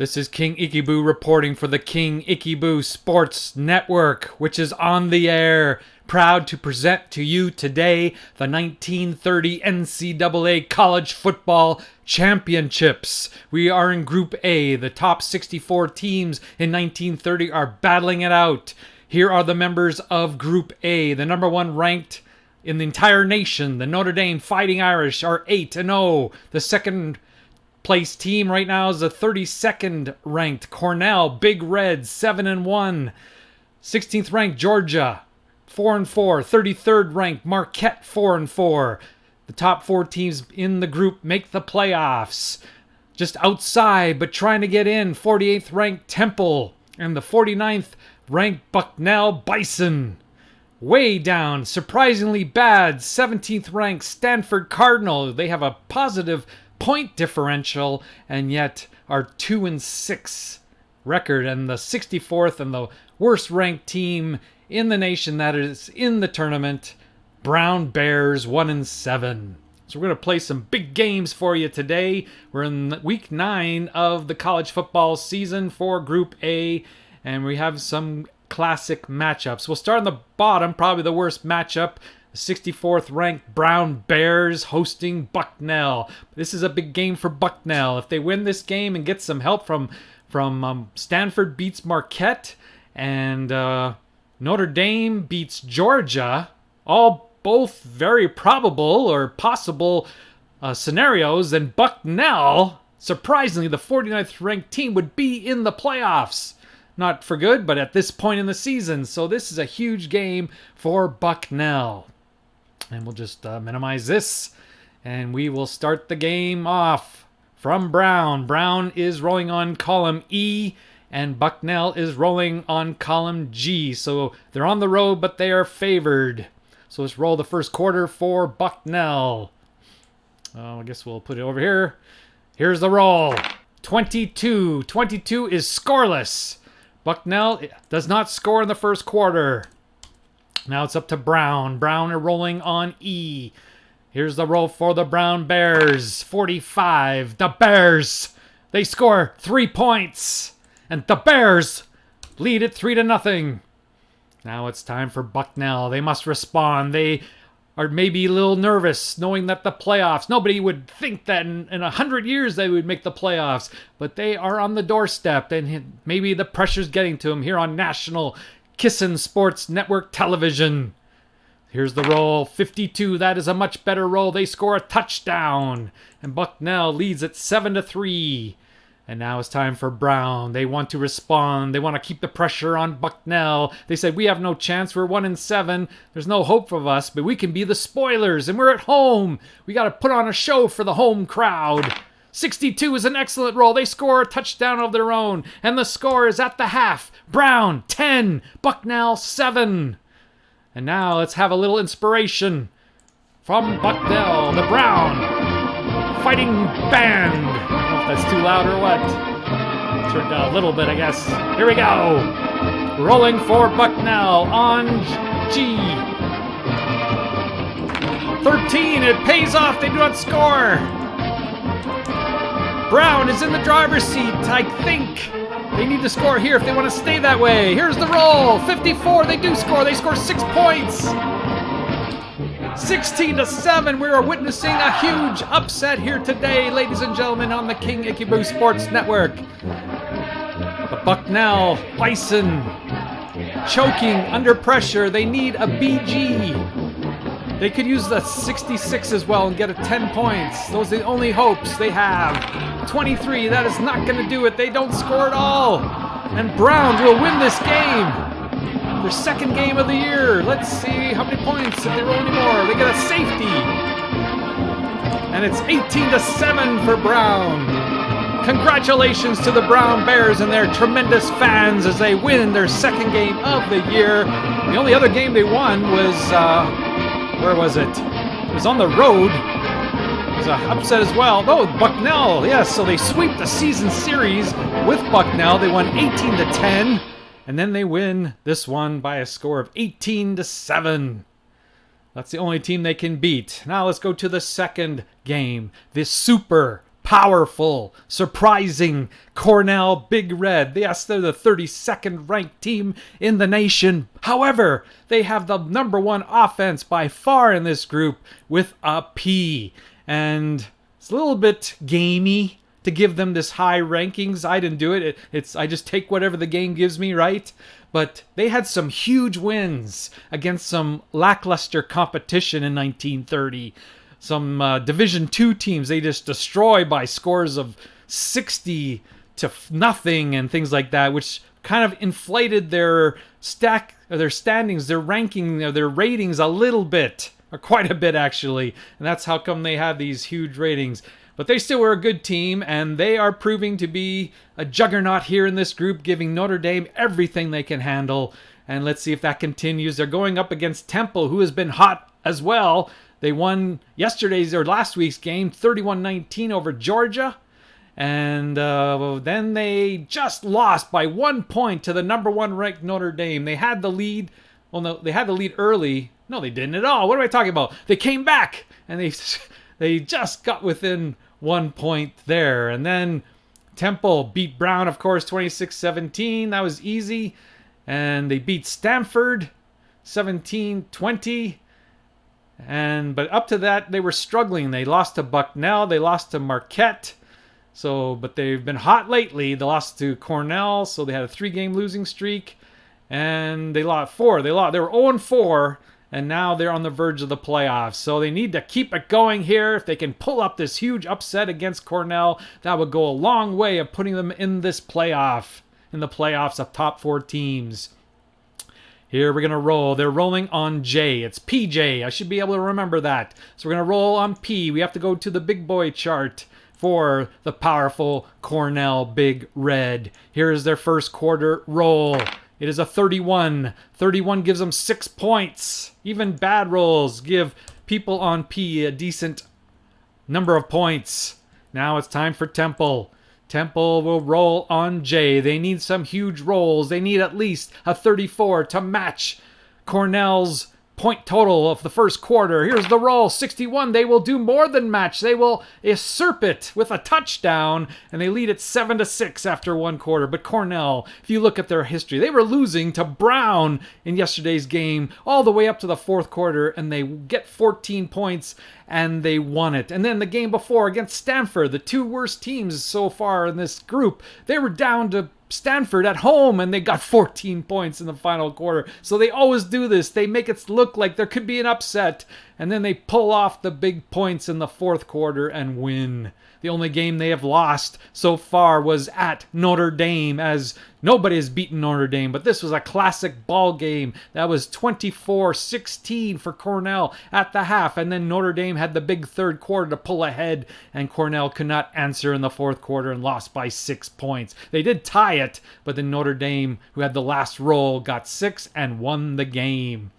This is King Icheboo reporting for the King Icheboo Sports Network, which is on the air. Proud to present to you today the 1930 NCAA College Football Championships. We are in Group A. The top 64 teams in 1930 are battling it out. Here are the members of Group A. The number one ranked in the entire nation, the Notre Dame Fighting Irish, are 8-0. The second place team right now is the 32nd ranked Cornell Big Red, 7-1. 16th ranked Georgia, 4-4. 33rd ranked Marquette, 4-4. The top four teams in the group make the playoffs. Just outside, but trying to get in, 48th ranked Temple and the 49th ranked Bucknell Bison. Way down, surprisingly bad, 17th ranked Stanford Cardinal. They have a positive point differential and yet are 2-6 record, and the 64th and the worst ranked team in the nation that is in the tournament, Brown Bears, 1-7. So we're going to play some big games for you today. We're in week 9 of the college football season for Group A, and we have some classic matchups. We'll start on the bottom, probably the worst matchup. 64th ranked Brown Bears hosting Bucknell. This is a big game for Bucknell. If they win this game and get some help from Stanford beats Marquette and Notre Dame beats Georgia, both very probable or possible scenarios, then Bucknell, surprisingly the 49th ranked team, would be in the playoffs. Not for good, but at this point in the season. So this is a huge game for Bucknell. And we'll just minimize this, and we will start the game off from Brown. Brown is rolling on column E, and Bucknell is rolling on column G. So they're on the road, but they are favored. So let's roll the first quarter for Bucknell. I guess we'll put it over here. Here's the roll. 22. 22 is scoreless. Bucknell does not score in the first quarter. Now it's up to Brown. Brown are rolling on E. Here's the roll for the Brown Bears. 45. The Bears, they score 3 points. And the Bears lead it 3-0. Now it's time for Bucknell. They must respond. They are maybe a little nervous knowing that the playoffs, nobody would think that in 100 years they would make the playoffs. But they are on the doorstep, and maybe the pressure's getting to them here on national KISN Sports Network television. Here's the roll. 52. That is a much better roll. They score a touchdown, and Bucknell leads at 7-3. And now it's time for Brown. They want to respond. They want to keep the pressure on Bucknell. They said, we have no chance. We're 1-7. There's no hope of us, but we can be the spoilers, and we're at home. We got to put on a show for the home crowd. 62 is an excellent roll. They score a touchdown of their own, and the score is at the half. Brown 10, Bucknell 7. And now let's have a little inspiration from Bucknell, the Brown Fighting Band. I don't know if that's too loud or what. Turned down a little bit, I guess. Here we go. Rolling for Bucknell on G. 13, it pays off. They do not score. Brown is in the driver's seat. I think they need to score here if they want to stay that way. Here's the roll. 54, they do score. They score 6 points. 16-7. We are witnessing a huge upset here today, ladies and gentlemen, on the King Icheboo Sports Network. The Bucknell Bison choking under pressure. They need a BG. They could use the 66 as well and get 10 points. Those are the only hopes they have. 23, that is not going to do it. They don't score at all. And Brown will win this game. Their second game of the year. Let's see how many points if they roll anymore. They get a safety. And it's 18-7 for Brown. Congratulations to the Brown Bears and their tremendous fans as they win their second game of the year. The only other game they won was... where was it? It was on the road. It was an upset as well. Oh, Bucknell. Yes, so they sweep the season series with Bucknell. They won 18-10. And then they win this one by a score of 18-7. That's the only team they can beat. Now let's go to the second game. This super powerful, surprising Cornell Big Red. Yes, they're the 32nd ranked team in the nation. However, they have the #1 offense by far in this group with a P. And it's a little bit gamey to give them this high rankings. I didn't do it. I just take whatever the game gives me, right? But they had some huge wins against some lackluster competition in 1930. Some Division II teams they just destroy by scores of 60 to nothing and things like that, which kind of inflated their standings, their ranking, their ratings a little bit, or quite a bit actually. And that's how come they have these huge ratings. But they still were a good team, and they are proving to be a juggernaut here in this group, giving Notre Dame everything they can handle. And let's see if that continues. They're going up against Temple, who has been hot as well. They won last week's game, 31-19 over Georgia. And then they just lost by 1 point to the #1 ranked Notre Dame. They had the lead. Well, no, they had the lead early. No, they didn't at all. What am I talking about? They came back, and they just got within 1 point there. And then Temple beat Brown, of course, 26-17. That was easy. And they beat Stanford 17-20. But up to that, they were struggling. They lost to Bucknell. They lost to Marquette. But they've been hot lately. They lost to Cornell, so they had a 3-game losing streak. And they lost 4. They were 0-4. And now they're on the verge of the playoffs. So they need to keep it going here. If they can pull up this huge upset against Cornell, that would go a long way of putting them in the playoffs of top 4 teams. Here we're going to roll. They're rolling on J. It's PJ. I should be able to remember that. So we're going to roll on P. We have to go to the big boy chart for the powerful Cornell Big Red. Here is their first quarter roll. It is a 31. 31 gives them 6 points. Even bad rolls give people on P a decent number of points. Now it's time for Temple. Temple will roll on J. They need some huge rolls. They need at least a 34 to match Cornell's point total of the first quarter. Here's the roll, 61. They will do more than match. They will usurp it with a touchdown, and they lead it 7-6 after 1 quarter. But Cornell, if you look at their history, they were losing to Brown in yesterday's game all the way up to the 4th quarter, and they get 14 points, and they won it. And then the game before against Stanford, the 2 worst teams so far in this group, they were down to Stanford at home, and they got 14 points in the final quarter. So they always do this. They make it look like there could be an upset, and then they pull off the big points in the 4th quarter and win. The only game they have lost so far was at Notre Dame, as nobody has beaten Notre Dame. But this was a classic ball game. That was 24-16 for Cornell at the half. And then Notre Dame had the big 3rd quarter to pull ahead, and Cornell could not answer in the 4th quarter and lost by 6 points. They did tie it, but then Notre Dame, who had the last roll, got 6 and won the game.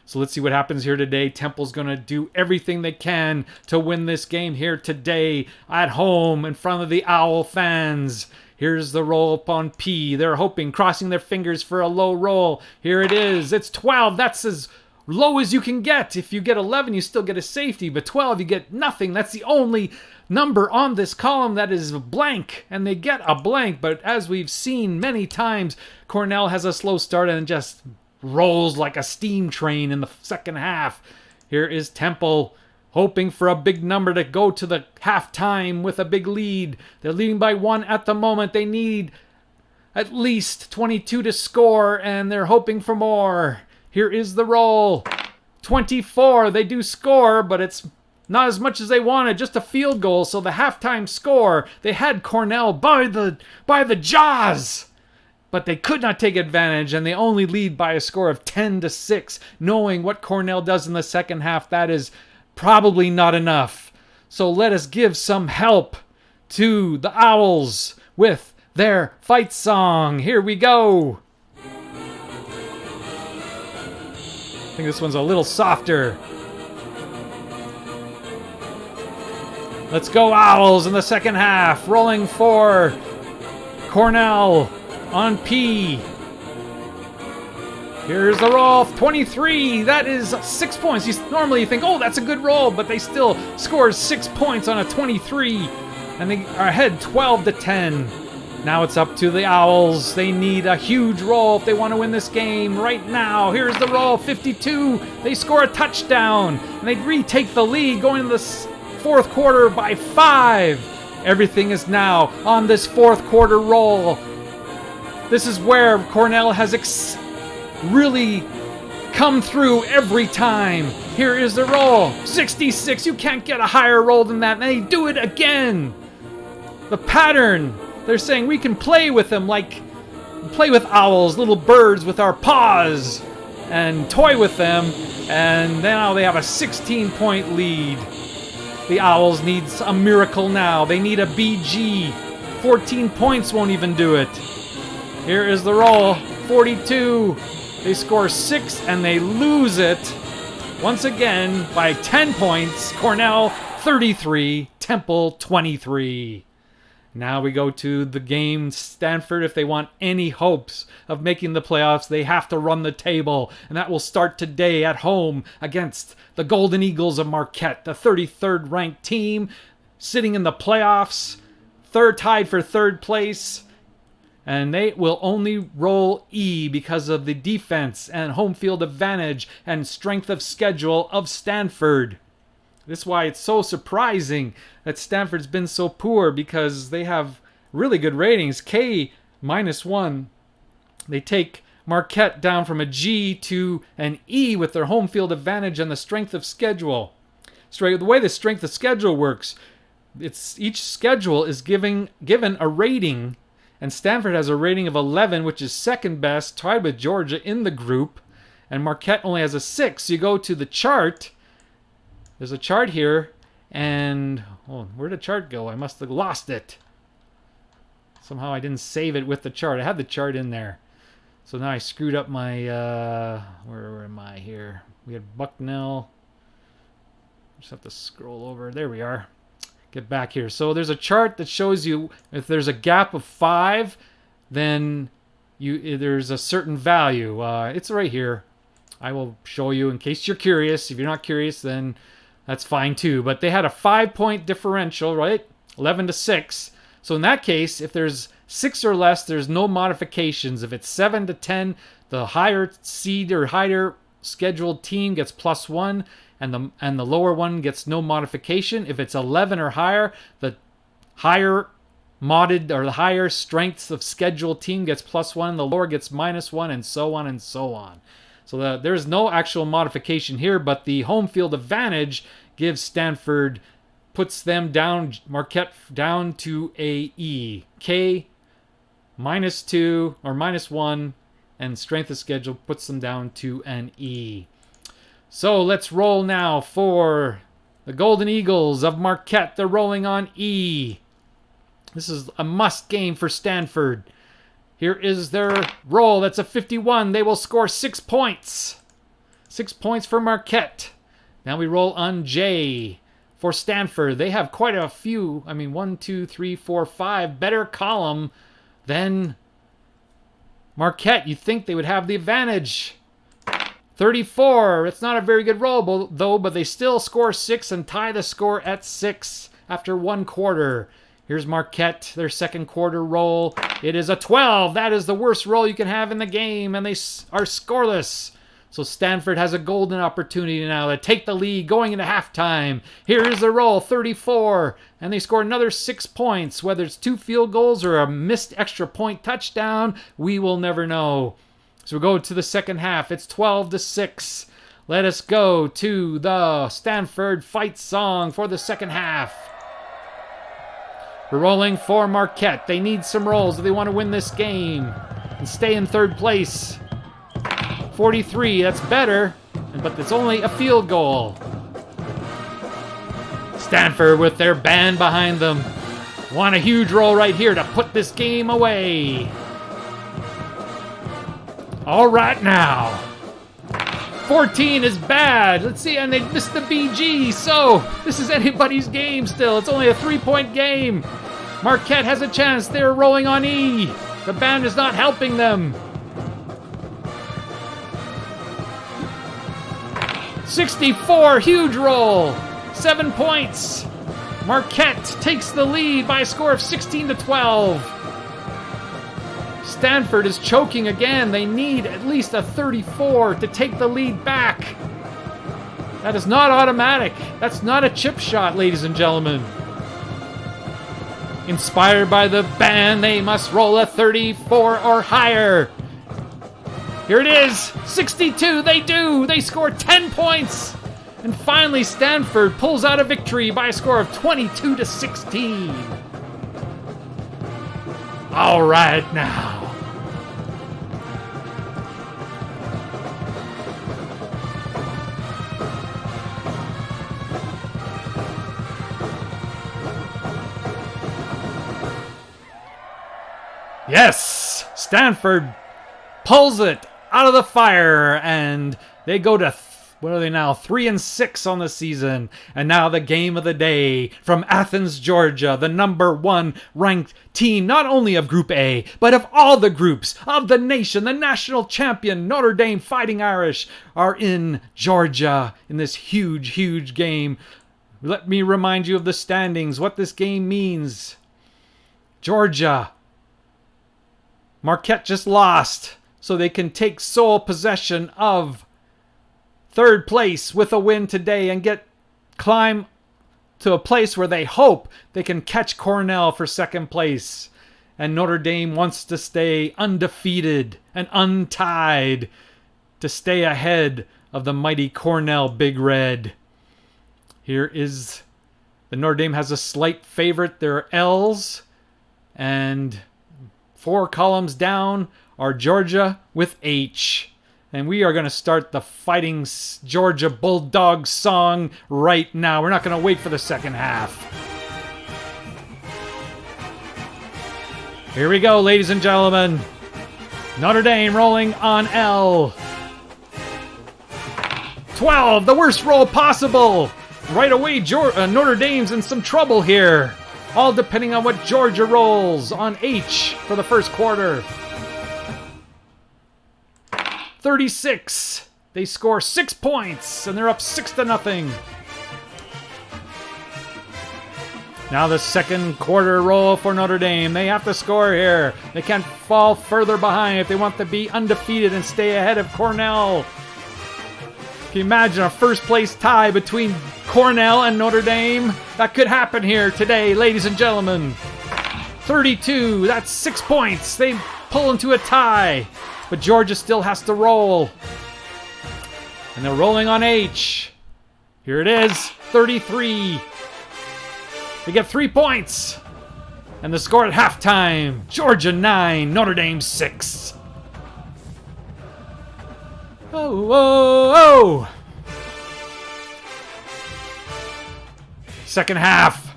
So let's see what happens here today. Temple's going to do everything they can to win this game here today at home in front of the Owl fans. Here's the roll upon P. They're hoping, crossing their fingers for a low roll. Here it is. It's 12. That's as low as you can get. If you get 11, you still get a safety. But 12, you get nothing. That's the only number on this column that is blank. And they get a blank. But as we've seen many times, Cornell has a slow start and just rolls like a steam train in the second half. Here is Temple hoping for a big number to go to the halftime with a big lead. They're leading by 1 at the moment. They need at least 22 to score, and they're hoping for more. Here is the roll. 24. They do score, but it's not as much as they wanted, just a field goal. So the halftime score, they had Cornell by the jaws. But they could not take advantage, and they only lead by a score of 10-6. Knowing what Cornell does in the second half, that is probably not enough. So let us give some help to the Owls with their fight song. Here we go. I think this one's a little softer. Let's go Owls in the second half. Rolling for Cornell on P. Here's the roll, 23. That is 6 points. Normally you think, oh, that's a good roll, but they still scored 6 points on a 23. and they are ahead 12-10. Now it's up to the Owls. They need a huge roll if they want to win this game right now. Here's the roll, 52. They score a touchdown, and they retake the lead going into the fourth quarter by 5. Everything is now on this fourth quarter roll. This is where Cornell has really come through every time. Here is the roll, 66. You can't get a higher roll than that, and they do it again. The pattern. They're saying we can play with them play with owls, little birds with our paws, and toy with them. And now they have a 16-point lead. The Owls need a miracle now. They need a BG. 14 points won't even do it. Here is the roll, 42. They score 6 and they lose it once again by 10 points. Cornell 33, Temple 23. Now we go to the game. Stanford, if they want any hopes of making the playoffs, they have to run the table. And that will start today at home against the Golden Eagles of Marquette, the 33rd ranked team, sitting in the playoffs, tied for third place. And they will only roll E because of the defense and home field advantage and strength of schedule of Stanford. This is why it's so surprising that Stanford's been so poor, because they have really good ratings. K-1. They take Marquette down from a G to an E with their home field advantage and the strength of schedule. The way the strength of schedule works, each schedule is given a rating, and Stanford has a rating of 11, which is second best, tied with Georgia in the group, and Marquette only has a 6. So you go to the chart. There's a chart here, and where'd the chart go? I must have lost it. Somehow I didn't save it with the chart. I had the chart in there. So now I screwed up my, where am I here? We had Bucknell. Just have to scroll over. There we are. Get back here. So there's a chart that shows you if there's a gap of 5, then there's a certain value. It's right here. I will show you in case you're curious. If you're not curious, then that's fine too. But they had a 5-point differential, right? 11-6. So in that case, if there's 6 or less, there's no modifications. If it's 7-10, the higher seed or higher scheduled team gets +1, and the lower one gets no modification. If it's 11 or higher, the higher modded or the higher strengths of scheduled team gets +1, the lower gets -1, and so on and so on. So there's no actual modification here, but the home field advantage gives Stanford, puts them down, Marquette down to a E. K -2 or -1, and strength of schedule puts them down to an E. So let's roll now for the Golden Eagles of Marquette. They're rolling on E. This is a must game for Stanford. Here is their roll. That's a 51. They will score 6 points. 6 points for Marquette. Now we roll on J for Stanford. They have quite a few. 1, 2, 3, 4, 5. Better column than Marquette. You'd think they would have the advantage. 34. It's not a very good roll, though, but they still score 6 and tie the score at 6 after 1 quarter. Here's Marquette, their second quarter roll. It is a 12. That is the worst roll you can have in the game, and they are scoreless. So Stanford has a golden opportunity now to take the lead going into halftime. Here is the roll, 34, and they score another 6 points. Whether it's 2 field goals or a missed extra point touchdown, we will never know. So we go to the second half. It's 12-6. Let us go to the Stanford fight song for the second half. We're rolling for Marquette. They need some rolls if they want to win this game and stay in third place. 43, that's better, but it's only a field goal. Stanford with their band behind them want a huge roll right here to put this game away. All right now. 14 is bad. Let's see, and they missed the BG, so this is anybody's game still. It's only a 3-point game. Marquette has a chance. They're rolling on E. The band is not helping them. 64, huge roll. 7 points. Marquette takes the lead by a score of 16-12. Stanford is choking again. They need at least a 34 to take the lead back. That is not automatic. That's not a chip shot, ladies and gentlemen. Inspired by the band, they must roll a 34 or higher. Here it is, 62, they do. They score 10 points. And finally, Stanford pulls out a victory by a score of 22-16. All right now. Yes, Stanford pulls it out of the fire, and they go to, what are they now, 3-6 on the season. And now the game of the day from Athens, Georgia, the #1 ranked team, not only of Group A, but of all the groups of the nation. The national champion Notre Dame Fighting Irish are in Georgia in this huge, huge game. Let me remind you of the standings, what this game means. Georgia, Marquette just lost, so they can take sole possession of third place with a win today and climb to a place where they hope they can catch Cornell for second place. And Notre Dame wants to stay undefeated and untied to stay ahead of the mighty Cornell Big Red. Here is the Notre Dame has a slight favorite. There are L's, and 4 columns down are Georgia with H. And we are going to start the Fighting Georgia Bulldogs song right now. We're not going to wait for the second half. Here we go, ladies and gentlemen. Notre Dame rolling on L. 12, the worst roll possible. Right away, Notre Dame's in some trouble here. All depending on what Georgia rolls on H for the first quarter. 36. They score 6 points, and they're up 6-0. Now the second quarter roll for Notre Dame. They have to score here. They can't fall further behind if they want to be undefeated and stay ahead of Cornell. Can you imagine a first-place tie between Cornell and Notre Dame? That could happen here today, ladies and gentlemen. 32, that's 6 points. They pull into a tie, but Georgia still has to roll. And they're rolling on H. Here it is, 33. They get 3 points. And the score at halftime, Georgia 9, Notre Dame 6. Oh, oh, oh! Second half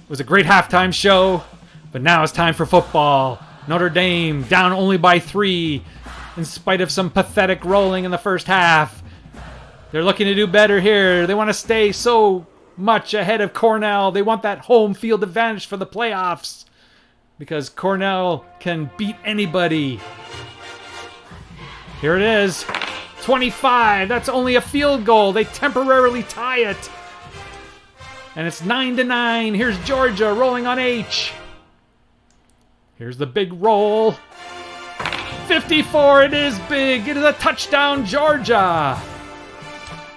was a great halftime show, but now it's time for football. Notre Dame down only by 3 in spite of some pathetic rolling in the first half. They're looking to do better here. They want to stay so much ahead of Cornell. They want that home field advantage for the playoffs because Cornell can beat anybody. Here it is, 25. That's only a field goal. They temporarily tie it. And it's 9-9. Here's Georgia rolling on H. Here's the big roll. 54, it is big. It is a touchdown, Georgia.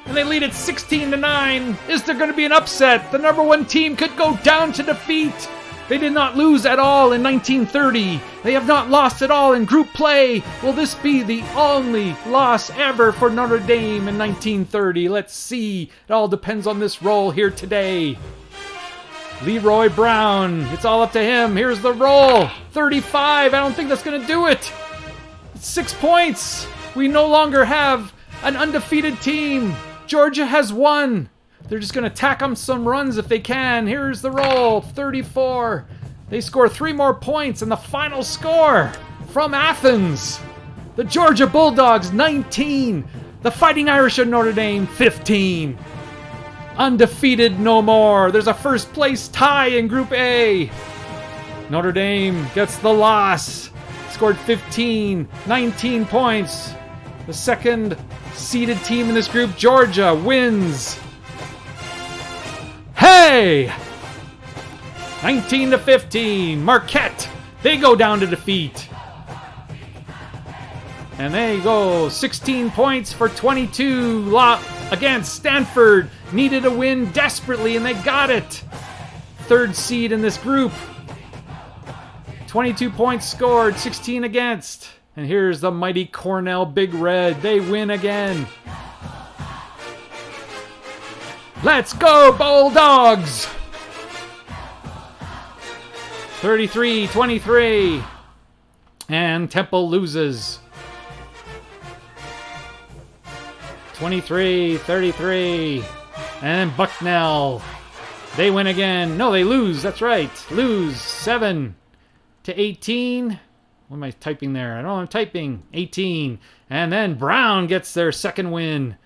And they lead it 16-9. Is there going to be an upset? The #1 team could go down to defeat. They did not lose at all in 1930. They have not lost at all in group play. Will this be the only loss ever for Notre Dame in 1930? Let's see. It all depends on this roll here today. Leroy Brown. It's all up to him. Here's the roll. 35. I don't think that's going to do it. It's 6 points. We no longer have an undefeated team. Georgia has won. They're just going to tack on some runs if they can. Here's the roll, 34. They score 3 more points, and the final score from Athens. The Georgia Bulldogs, 19. The Fighting Irish of Notre Dame, 15. Undefeated no more. There's a first-place tie in Group A. Notre Dame gets the loss. Scored 15, 19 points. The second-seeded team in this group, Georgia, wins. Hey! A. 19-15. Marquette, they go down to defeat. And they go 16 points for 22 against Stanford. Needed a win desperately, and they got it. Third seed in this group. 22 points scored, 16 against. And here's the mighty Cornell Big Red. They win again. Let's go, Bulldogs! 33-23. And Temple loses. 23-33. And Bucknell, they win again. No, they lose. That's right. Lose 7-18. What am I typing there? I don't know. I'm typing 18. And then Brown gets their second win.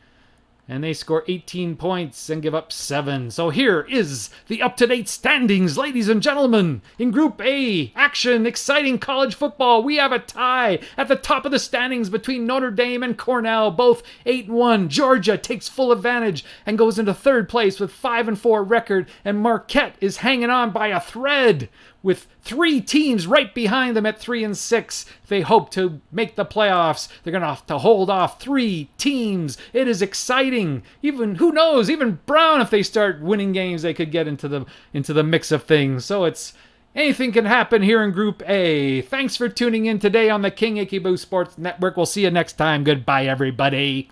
And they score 18 points and give up 7. So here is the up-to-date standings, ladies and gentlemen. In Group A, action, exciting college football. We have a tie at the top of the standings between Notre Dame and Cornell, both 8-1. Georgia takes full advantage and goes into third place with 5-4 record. And Marquette is hanging on by a thread with 3 teams right behind them at 3-6. They hope to make the playoffs. They're going to have to hold off 3 teams. It is exciting. Even, who knows, even Brown, if they start winning games, they could get into the mix of things. So anything can happen here in Group A. Thanks for tuning in today on the King Icheboo Sports Network. We'll see you next time. Goodbye, everybody.